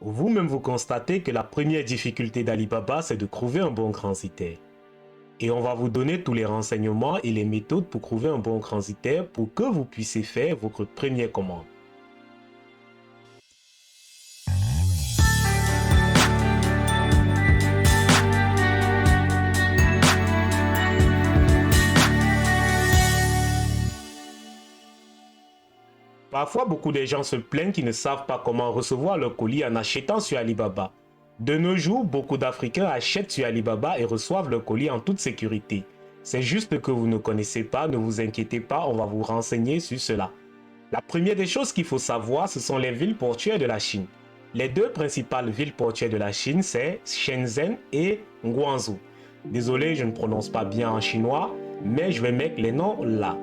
Vous-même vous constatez que la première difficulté d'Alibaba, c'est de trouver un bon transitaire. Et on va vous donner tous les renseignements et les méthodes pour trouver un bon transitaire pour que vous puissiez faire votre première commande. Parfois, beaucoup de gens se plaignent qu'ils ne savent pas comment recevoir leur colis en achetant sur Alibaba. De nos jours, beaucoup d'Africains achètent sur Alibaba et reçoivent leur colis en toute sécurité. C'est juste que vous ne connaissez pas, ne vous inquiétez pas, on va vous renseigner sur cela. La première des choses qu'il faut savoir, ce sont les villes portuaires de la Chine. Les deux principales villes portuaires de la Chine, c'est Shenzhen et Guangzhou. Désolé, je ne prononce pas bien en chinois, mais je vais mettre les noms là.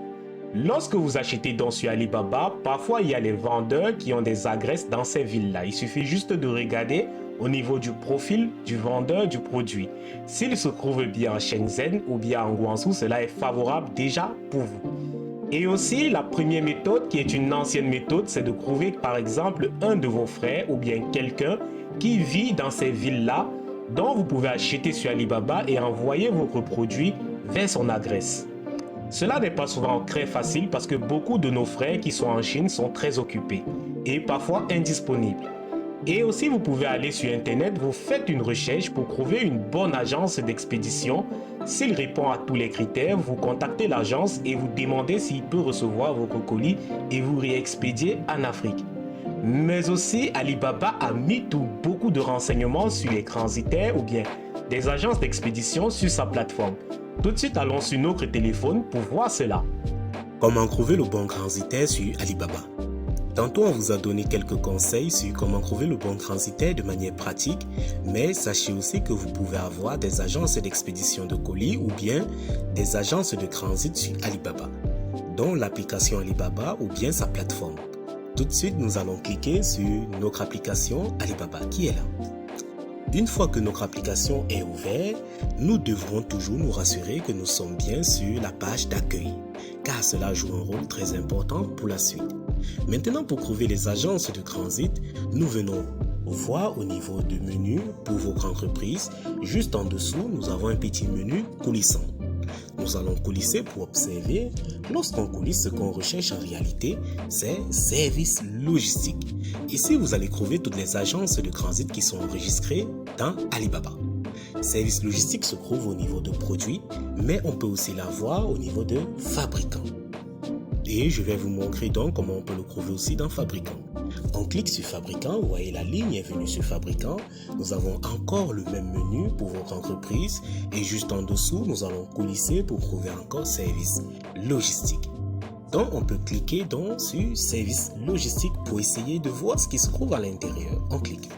Lorsque vous achetez donc sur Alibaba, parfois il y a les vendeurs qui ont des adresses dans ces villes-là. Il suffit juste de regarder au niveau du profil du vendeur du produit. S'il se trouve bien en Shenzhen ou bien en Guangzhou, cela est favorable déjà pour vous. Et aussi, la première méthode, qui est une ancienne méthode, c'est de trouver par exemple un de vos frères ou bien quelqu'un qui vit dans ces villes-là, dont vous pouvez acheter sur Alibaba et envoyer votre produit vers son adresse. Cela n'est pas souvent très facile parce que beaucoup de nos frères qui sont en Chine sont très occupés et parfois indisponibles. Et aussi, vous pouvez aller sur Internet, vous faites une recherche pour trouver une bonne agence d'expédition. S'il répond à tous les critères, vous contactez l'agence et vous demandez s'il peut recevoir votre colis et vous réexpédier en Afrique. Mais aussi, Alibaba a mis beaucoup de renseignements sur les transitaires ou bien des agences d'expédition sur sa plateforme. Tout de suite, allons sur notre téléphone pour voir cela. Comment trouver le bon transitaire sur Alibaba? Tantôt, on vous a donné quelques conseils sur comment trouver le bon transitaire de manière pratique, mais sachez aussi que vous pouvez avoir des agences d'expédition de colis ou bien des agences de transit sur Alibaba, dont l'application Alibaba ou bien sa plateforme. Tout de suite, nous allons cliquer sur notre application Alibaba qui est là. Une fois que notre application est ouverte, nous devrons toujours nous rassurer que nous sommes bien sur la page d'accueil, car cela joue un rôle très important pour la suite. Maintenant, pour trouver les agences de transit, nous venons voir au niveau du menu pour votre entreprise. Juste en dessous, nous avons un petit menu coulissant. Nous allons coulisser pour observer. Lorsqu'on coulisse, ce qu'on recherche en réalité, c'est service logistique. Ici, vous allez trouver toutes les agences de transit qui sont enregistrées dans Alibaba. Service logistique se trouve au niveau de produits, mais on peut aussi l'avoir au niveau de fabricants. Et je vais vous montrer donc comment on peut le trouver aussi dans fabricant. On clique sur fabricant, vous voyez la ligne est venue sur fabricant. Nous avons encore le même menu pour votre entreprise et juste en dessous, nous allons coulisser pour trouver encore service logistique. Donc on peut cliquer donc sur service logistique pour essayer de voir ce qui se trouve à l'intérieur. On clique.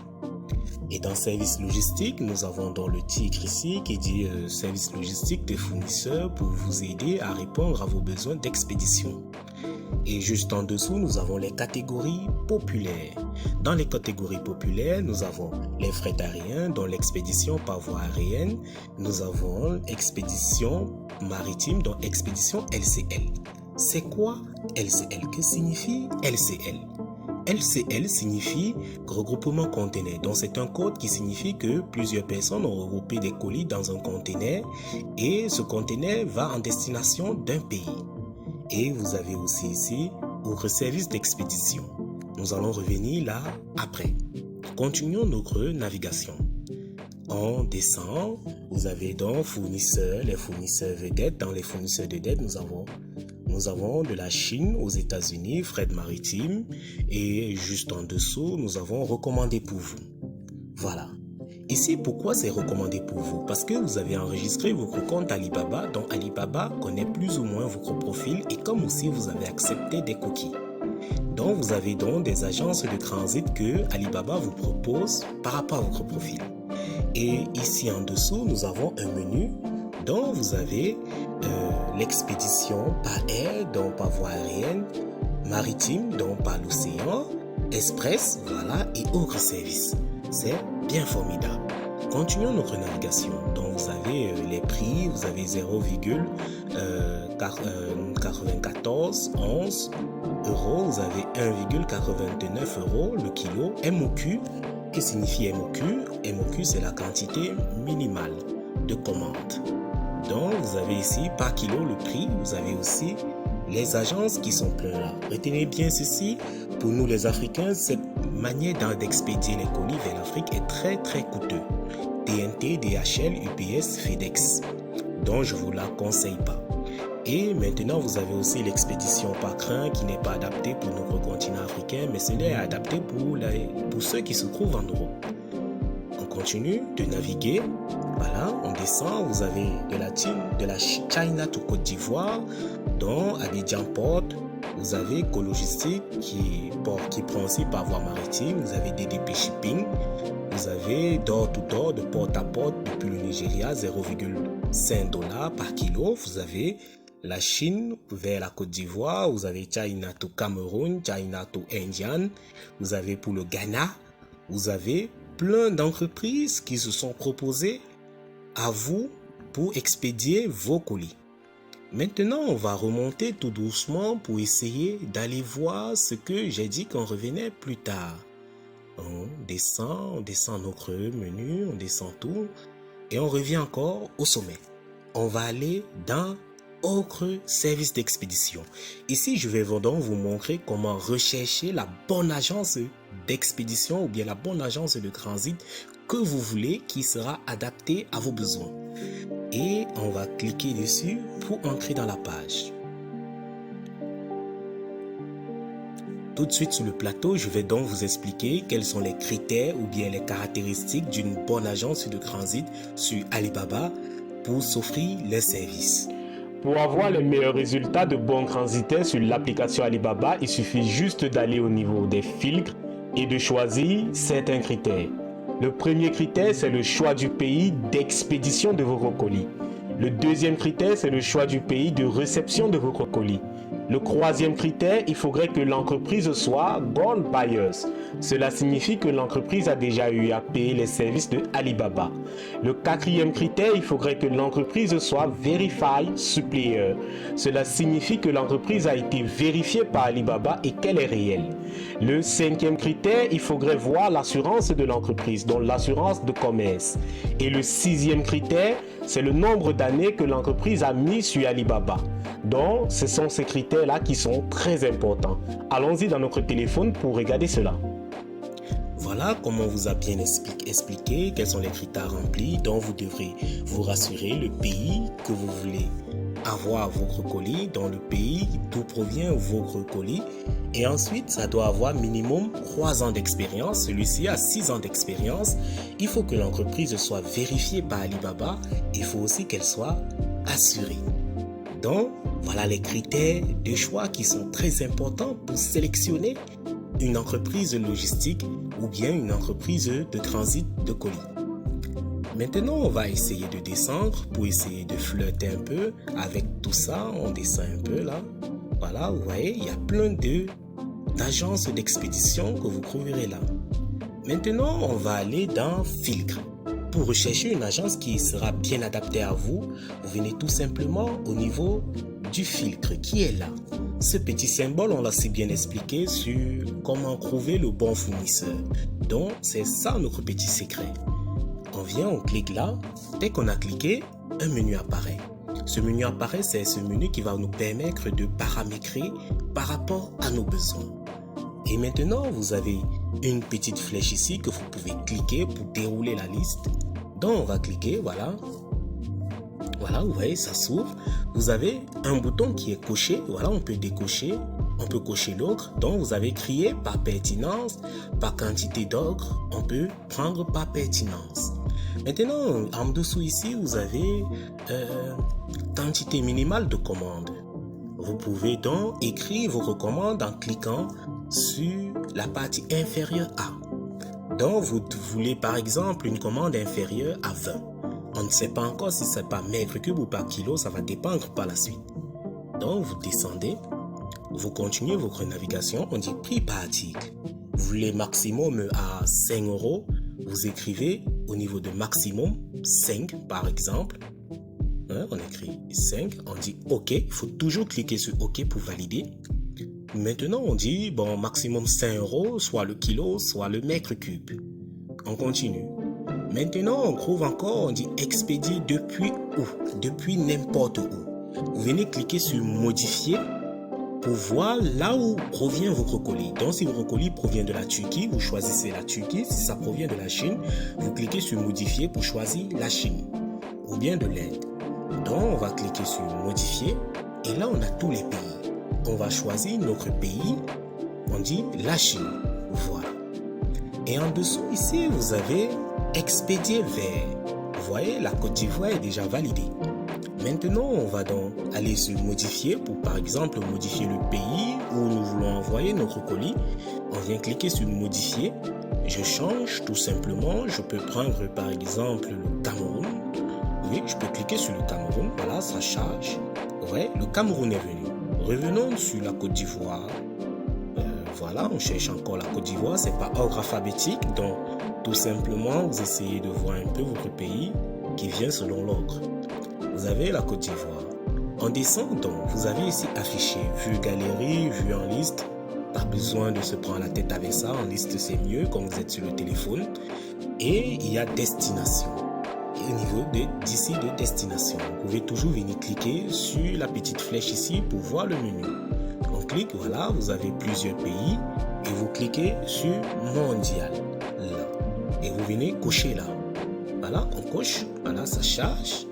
Et dans service logistique, nous avons dans le titre ici qui dit service logistique des fournisseurs pour vous aider à répondre à vos besoins d'expédition. Et juste en dessous, nous avons les catégories populaires. Dans les catégories populaires, nous avons les frais aériens, dont l'expédition par voie aérienne. Nous avons expédition maritime, dont expédition LCL. C'est quoi LCL? Que signifie LCL? LCL signifie regroupement conteneur. Donc c'est un code qui signifie que plusieurs personnes ont regroupé des colis dans un conteneur et ce conteneur va en destination d'un pays. Et vous avez aussi ici votre service d'expédition. Nous allons revenir là après. Continuons notre navigation. On descend, vous avez donc fournisseurs, les fournisseurs vedettes. Dans les fournisseurs vedettes, nous avons de la Chine aux États-Unis, fret maritime, et juste en dessous, nous avons recommandé pour vous. Voilà. Ici, pourquoi c'est recommandé pour vous? Parce que vous avez enregistré votre compte Alibaba, donc Alibaba connaît plus ou moins votre profil et comme aussi vous avez accepté des cookies. Donc vous avez donc des agences de transit que Alibaba vous propose par rapport à votre profil. Et ici en dessous, nous avons un menu dont vous avez l'expédition par air, donc par voie aérienne, maritime, donc par l'océan, express, voilà, et autres services. C'est bien formidable. Continuons notre navigation. Donc vous avez les prix, vous avez 0,94 11 euros, vous avez 1,89 euros le kilo. MOQ, Que signifie MOQ? MOQ, c'est la quantité minimale de commande. Donc, vous avez ici par kilo le prix. Vous avez aussi les agences qui sont pleines là. Retenez bien ceci. Pour nous les Africains, cette manière d'expédier les colis vers l'Afrique est très très coûteux. TNT, DHL, UPS, FedEx. Donc, je ne vous la conseille pas. Et maintenant, vous avez aussi l'expédition par train qui n'est pas adaptée pour notre continent africain, mais ce n'est adapté pour ceux qui se trouvent en Europe. On continue de naviguer. Voilà, on descend. Vous avez de la China to Côte d'Ivoire, dont Abidjan Port. Vous avez Cologistique qui prend aussi par voie maritime. Vous avez DDP Shipping. Vous avez door to door, de porte à porte depuis le Nigeria, 0,5 $ par kilo. Vous avez la Chine vers la Côte d'Ivoire, vous avez China to Cameroun, China to Indian, vous avez pour le Ghana, vous avez plein d'entreprises qui se sont proposées à vous pour expédier vos colis. Maintenant, on va remonter tout doucement pour essayer d'aller voir ce que j'ai dit qu'on revenait plus tard. On descend notre menu, on descend tout et on revient encore au sommet. On va aller dans autre service d'expédition. Ici, je vais donc vous montrer comment rechercher la bonne agence d'expédition ou bien la bonne agence de transit que vous voulez qui sera adaptée à vos besoins. Et on va cliquer dessus pour entrer dans la page. Tout de suite sur le plateau, je vais donc vous expliquer quels sont les critères ou bien les caractéristiques d'une bonne agence de transit sur Alibaba pour s'offrir les services. Pour avoir les meilleurs résultats de bons transitaires sur l'application Alibaba, il suffit juste d'aller au niveau des filtres et de choisir certains critères. Le premier critère, c'est le choix du pays d'expédition de vos colis. Le deuxième critère, c'est le choix du pays de réception de vos colis. Le troisième critère, il faudrait que l'entreprise soit Gold Buyers. Cela signifie que l'entreprise a déjà eu à payer les services de Alibaba. Le quatrième critère, il faudrait que l'entreprise soit Verified Supplier. Cela signifie que l'entreprise a été vérifiée par Alibaba et qu'elle est réelle. Le cinquième critère, il faudrait voir l'assurance de l'entreprise, donc l'assurance de commerce. Et le sixième critère, c'est le nombre d'années que l'entreprise a mis sur Alibaba. Donc, ce sont ces critères-là qui sont très importants. Allons-y dans notre téléphone pour regarder cela. Voilà comment on vous a bien expliqué quels sont les critères remplis dont vous devrez vous rassurer le pays que vous voulez avoir votre colis, dans le pays d'où provient votre colis. Et ensuite, ça doit avoir minimum 3 ans d'expérience. Celui-ci a 6 ans d'expérience. Il faut que l'entreprise soit vérifiée par Alibaba. Il faut aussi qu'elle soit assurée. Donc, voilà les critères de choix qui sont très importants pour sélectionner une entreprise logistique ou bien une entreprise de transit de colis. Maintenant, on va essayer de descendre pour essayer de flirter un peu avec tout ça. On descend un peu là. Voilà, vous voyez, il y a plein d'agences d'expédition que vous trouverez là. Maintenant, on va aller dans Filtre. Pour rechercher une agence qui sera bien adaptée à vous, vous venez tout simplement au niveau du filtre qui est là. Ce petit symbole, on l'a si bien expliqué sur comment trouver le bon fournisseur. Donc, c'est ça notre petit secret. On vient, on clique là. Dès qu'on a cliqué, un menu apparaît. Ce menu apparaît, c'est ce menu qui va nous permettre de paramétrer par rapport à nos besoins. Et maintenant, vous avez une petite flèche ici que vous pouvez cliquer pour dérouler la liste. Donc, on va cliquer, voilà. Voilà, vous voyez, ça s'ouvre. Vous avez un bouton qui est coché. Voilà, on peut décocher. On peut cocher l'autre. Donc, vous avez crié par pertinence, par quantité d'ordre. On peut prendre par pertinence. Maintenant, en dessous ici, vous avez quantité minimale de commandes. Vous pouvez donc écrire vos commandes en cliquant sur la partie inférieure à. Donc, vous voulez par exemple une commande inférieure à 20. On ne sait pas encore si c'est par mètre cube ou par kilo, ça va dépendre par la suite. Donc, vous descendez, vous continuez votre navigation, on dit prix par article. Vous voulez maximum à 5 €, vous écrivez au niveau de maximum 5 par exemple. On écrit 5, on dit OK, il faut toujours cliquer sur OK pour valider. Maintenant, on dit, bon, maximum 5 €, soit le kilo, soit le mètre cube. On continue. Maintenant, on trouve encore, on dit expédier depuis où? Depuis n'importe où. Vous venez cliquer sur modifier pour voir là où provient votre colis. Donc, si votre colis provient de la Turquie, vous choisissez la Turquie. Si ça provient de la Chine, vous cliquez sur modifier pour choisir la Chine ou bien de l'Inde. Donc, on va cliquer sur modifier et là, on a tous les pays. On va choisir notre pays. On dit la Chine. Voilà. Et en dessous ici, vous avez expédier vers. Vous voyez, la Côte d'Ivoire est déjà validée. Maintenant, on va donc aller sur modifier pour par exemple modifier le pays où nous voulons envoyer notre colis. On vient cliquer sur modifier. Je change tout simplement. Je peux prendre par exemple le Cameroun. Oui, je peux cliquer sur le Cameroun. Voilà, ça charge. Ouais, le Cameroun est venu. Revenons sur la Côte d'Ivoire. Voilà, on cherche encore la Côte d'Ivoire. C'est pas ordre alphabétique, donc tout simplement vous essayez de voir un peu votre pays qui vient selon l'ordre. Vous avez la Côte d'Ivoire. En descendant, vous avez ici affiché vue galerie, vue en liste. Pas besoin de se prendre la tête avec ça. En liste, c'est mieux quand vous êtes sur le téléphone. Et il y a destination. Et au niveau d'ici de destination, vous pouvez toujours venir cliquer sur la petite flèche ici pour voir le menu. On clique, voilà, vous avez plusieurs pays et vous cliquez sur mondial là. Et vous venez cocher là. Voilà, on coche, voilà, ça charge.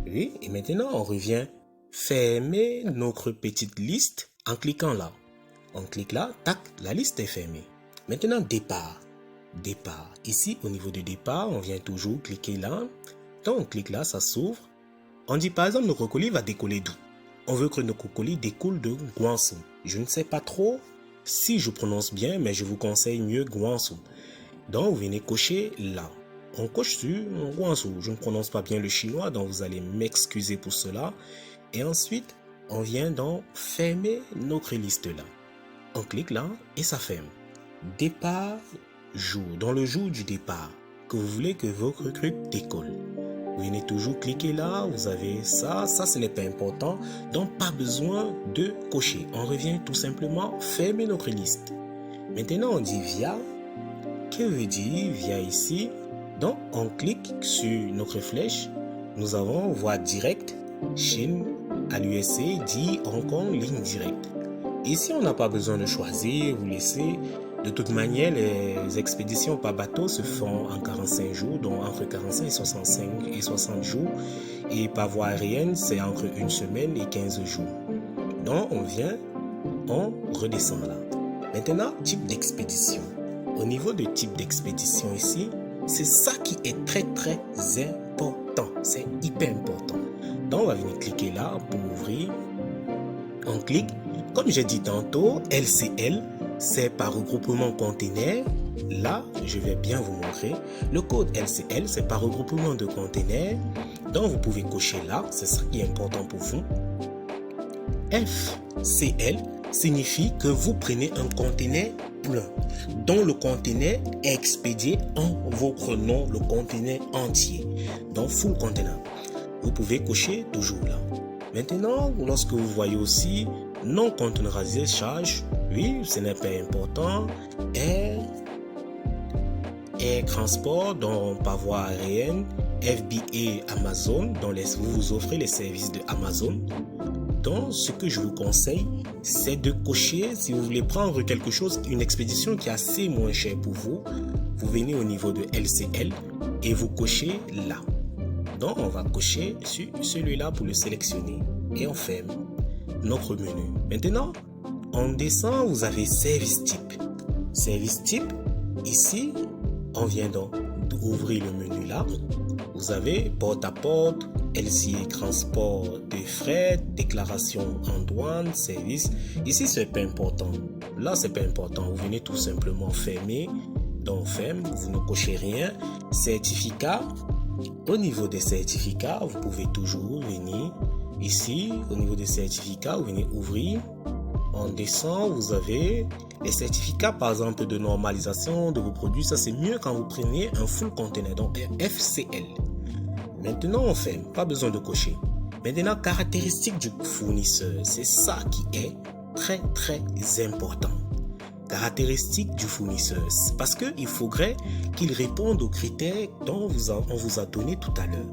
Oui, et maintenant on revient fermer notre petite liste en cliquant là. On clique là, tac, la liste est fermée. Maintenant départ. Départ. Ici au niveau de départ, on vient toujours cliquer là. Donc on clique là, ça s'ouvre. On dit par exemple notre colis va décoller d'où? On veut que notre colis découle de Guangzhou. Je ne sais pas trop si je prononce bien, mais je vous conseille mieux Guangzhou. Donc vous venez cocher là. On coche sur Guangzhou. Je ne prononce pas bien le chinois, donc vous allez m'excuser pour cela. Et ensuite, on vient donc fermer notre liste là. On clique là et ça ferme. Départ, jour. Dans le jour du départ, que vous voulez que votre truc décolle. Vous venez toujours cliquer là, vous avez ça ce n'est pas important, donc pas besoin de cocher. On revient tout simplement fermer notre liste. Maintenant on dit via, que veut dire via ici? Donc on clique sur notre flèche, nous avons voie directe, Chine à l'USA, dit Hong Kong, ligne directe. Ici on n'a pas besoin de choisir, vous laissez. De toute manière, les expéditions par bateau se font en 45 jours, donc entre 45 et 65 et 60 jours. Et par voie aérienne, c'est entre une semaine et 15 jours. Donc, on vient, on redescend là. Maintenant, type d'expédition. Au niveau du type d'expédition ici, c'est ça qui est très très important. C'est hyper important. Donc, on va venir cliquer là pour ouvrir. On clique. Comme j'ai dit tantôt, LCL. C'est par regroupement conteneur. Là, je vais bien vous montrer. Le code LCL, c'est par regroupement de conteneurs. Donc, vous pouvez cocher là. C'est ça qui est important pour vous. FCL signifie que vous prenez un conteneur plein, dont le conteneur est expédié en votre nom, le conteneur entier. Donc, full container. Vous pouvez cocher toujours là. Maintenant, lorsque vous voyez aussi non containerisé charge, oui, ce n'est pas important. Air transport, donc par voie aérienne, FBA Amazon, dont vous offrez les services de Amazon. Donc, ce que je vous conseille, c'est de cocher, si vous voulez prendre quelque chose, une expédition qui est assez moins chère pour vous, vous venez au niveau de LCL et vous cochez là. Donc, on va cocher sur celui-là pour le sélectionner et on ferme notre menu. Maintenant, on descend, vous avez service type. Service type, ici, on vient donc d'ouvrir le menu là. Vous avez porte-à-porte, LCA transport de frais, déclaration en douane, service. Ici, c'est pas important. Là, c'est pas important. Vous venez tout simplement fermer. Donc, ferme, vous ne cochez rien. Certificat. Au niveau des certificats, vous pouvez toujours venir ici. Au niveau des certificats, vous venez ouvrir. On descend, vous avez les certificats, par exemple, de normalisation de vos produits. Ça, c'est mieux quand vous prenez un full container, donc FCL. Maintenant, on ferme, pas besoin de cocher. Maintenant, caractéristiques du fournisseur, c'est ça qui est très très important. caractéristiques du fournisseur. C'est parce qu'il faudrait qu'il réponde aux critères dont on vous a donné tout à l'heure.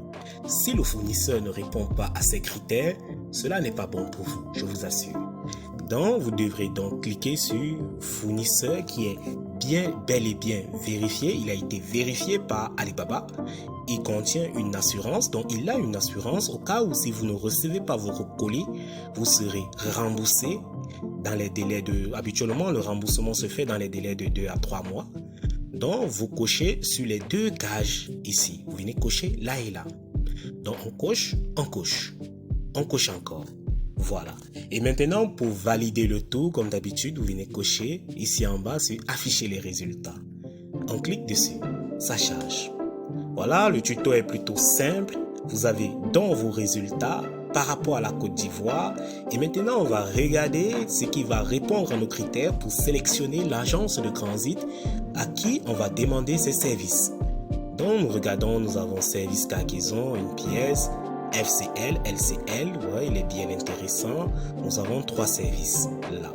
Si le fournisseur ne répond pas à ces critères, cela n'est pas bon pour vous, je vous assure. Donc, vous devrez donc cliquer sur fournisseur qui est bel et bien vérifié. Il a été vérifié par Alibaba. Il contient une assurance, donc il a une assurance au cas où si vous ne recevez pas vos colis, vous serez remboursé dans les délais habituellement le remboursement se fait dans les délais de 2 à 3 mois. Donc, vous cochez sur les deux cases ici. Vous venez cocher là et là. Donc, on coche encore. Voilà. Et maintenant, pour valider le tout, comme d'habitude, vous venez cocher ici en bas sur afficher les résultats. On clique dessus. Ça charge. Voilà, le tuto est plutôt simple. Vous avez dans vos résultats par rapport à la Côte d'Ivoire. Et maintenant, on va regarder ce qui va répondre à nos critères pour sélectionner l'agence de transit à qui on va demander ses services. Donc, nous regardons, nous avons service cargaison, une pièce, FCL, LCL, ouais, il est bien intéressant. Nous avons 3 services là.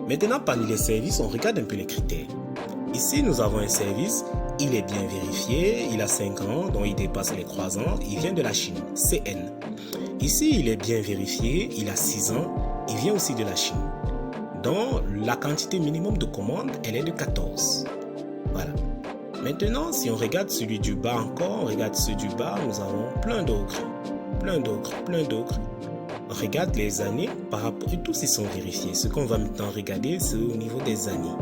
Maintenant, parmi les services, on regarde un peu les critères. Ici, nous avons un service, il est bien vérifié, il a 5 ans, donc il dépasse les 3 ans, il vient de la Chine, CN. Ici, il est bien vérifié, il a 6 ans, il vient aussi de la Chine. Donc, la quantité minimum de commandes, elle est de 14. Voilà. Maintenant, si on regarde celui du bas encore, on regarde ceux du bas, nous avons plein d'autres. On regarde les années par rapport, et tous ils sont vérifiés. Ce qu'on va maintenant regarder, c'est au niveau des années.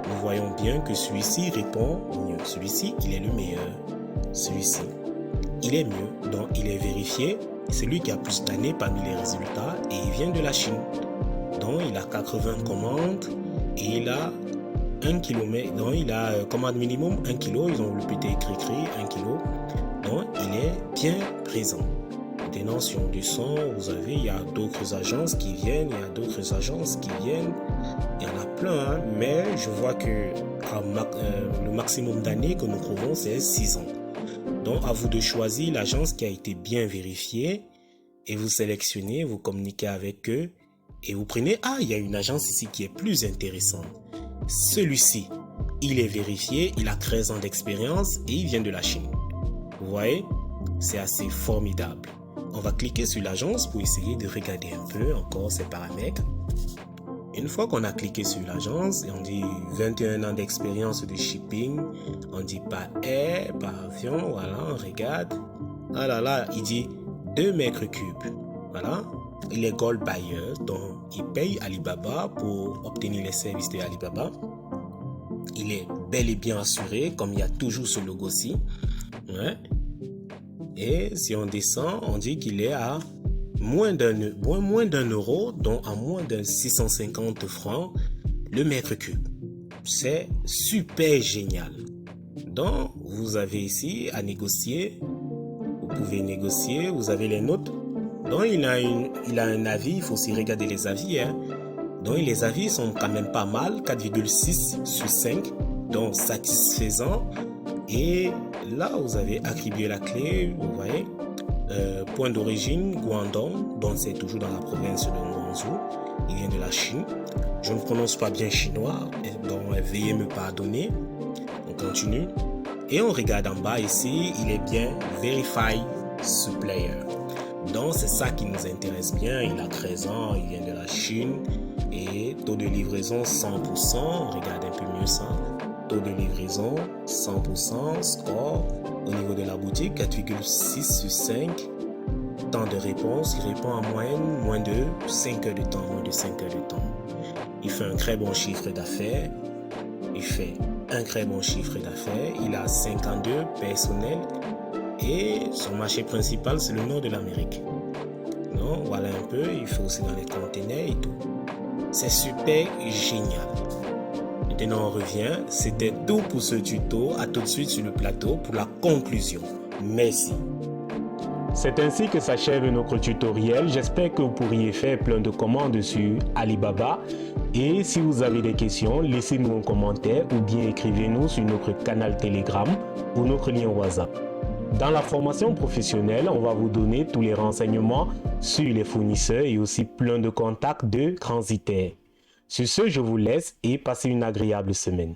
Nous voyons bien que celui-ci répond mieux. Celui-ci, il est le meilleur. Celui-ci, il est mieux. Donc, il est vérifié. C'est lui qui a plus d'années parmi les résultats et il vient de la Chine. Donc, il a 80 commandes et il a 1 km. Donc, il a commande minimum 1 kg. Ils ont le petit écrit 1 kg. Donc, il est bien présent. Maintenant, si on descend, vous avez, il y a d'autres agences qui viennent, il y en a plein, hein, mais je vois que le maximum d'années que nous trouvons, c'est 6 ans. Donc, à vous de choisir l'agence qui a été bien vérifiée et vous sélectionnez, vous communiquez avec eux et vous prenez, il y a une agence ici qui est plus intéressante. Celui-ci, il est vérifié, il a 13 ans d'expérience et il vient de la Chine. Vous voyez, c'est assez formidable. On va cliquer sur l'agence pour essayer de regarder un peu encore ses paramètres. Une fois qu'on a cliqué sur l'agence, et on dit 21 ans d'expérience de shipping, on dit par air, par avion, voilà, on regarde. Ah là là, il dit 2 mètres cubes. Voilà, il est gold buyer, donc il paye Alibaba pour obtenir les services de Alibaba. Il est bel et bien assuré, comme il y a toujours ce logo-ci. Ouais. Et si on descend, on dit qu'il est à moins d'un euro, donc à moins de 650 francs le mètre cube. C'est super génial. Donc, vous avez ici à négocier. Vous pouvez négocier, vous avez les notes. Donc, il a un avis, il faut aussi regarder les avis. Hein. Donc, les avis sont quand même pas mal, 4,6 sur 5, donc satisfaisant. Et là, vous avez attribué la clé, vous voyez, point d'origine, Guangdong, donc c'est toujours dans la province de Guangzhou, il vient de la Chine. Je ne prononce pas bien chinois, donc veuillez me pardonner. On continue. Et on regarde en bas ici, il est bien Verified Supplier. Donc c'est ça qui nous intéresse bien, il a 13 ans, il vient de la Chine et taux de livraison 100%, regarde un peu mieux ça. Taux de livraison 100%, score au niveau de la boutique 4,6 sur 5. Temps de réponse, il répond en moyenne moins de 5 heures de temps, Il fait un très bon chiffre d'affaires. Il a 52 personnels et son marché principal c'est le nord de l'Amérique. Donc voilà un peu, il fait aussi dans les containers et tout. C'est super génial. Maintenant on revient, c'était tout pour ce tuto, à tout de suite sur le plateau pour la conclusion. Merci. C'est ainsi que s'achève notre tutoriel. J'espère que vous pourriez faire plein de commandes sur Alibaba. Et si vous avez des questions, laissez-nous un commentaire ou bien écrivez-nous sur notre canal Telegram ou notre lien WhatsApp. Dans la formation professionnelle, on va vous donner tous les renseignements sur les fournisseurs et aussi plein de contacts de transitaires. Sur ce, je vous laisse et passez une agréable semaine.